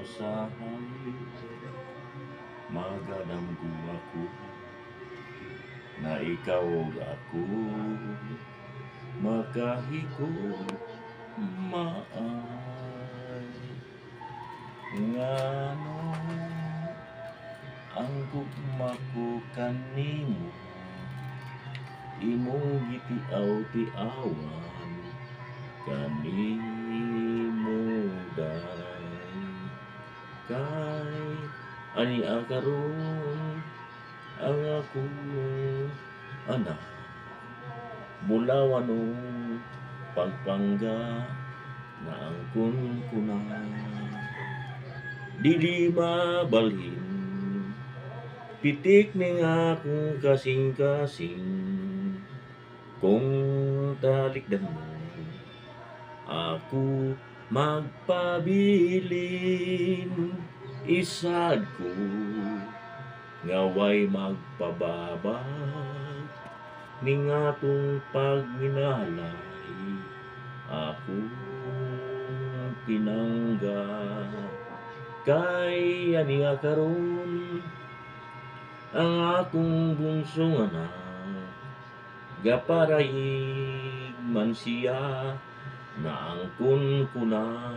usahay magadamgo ako na ikaw ako makahigugmaay ngano ang gugma ko kanimo imong gitiaw-tiawan kanimo day kay ani karon ang akong anak bulawan o pagpangga na angkon ko na dili mabalhin pitik ning akong kasing-kasing kung talikdan mo ako magpabilin isad ko ngaway magpababag ning atong pagminalay ako pinangga kay ani karon ang akong bunsong anak gaparayig man siya na angkon ko na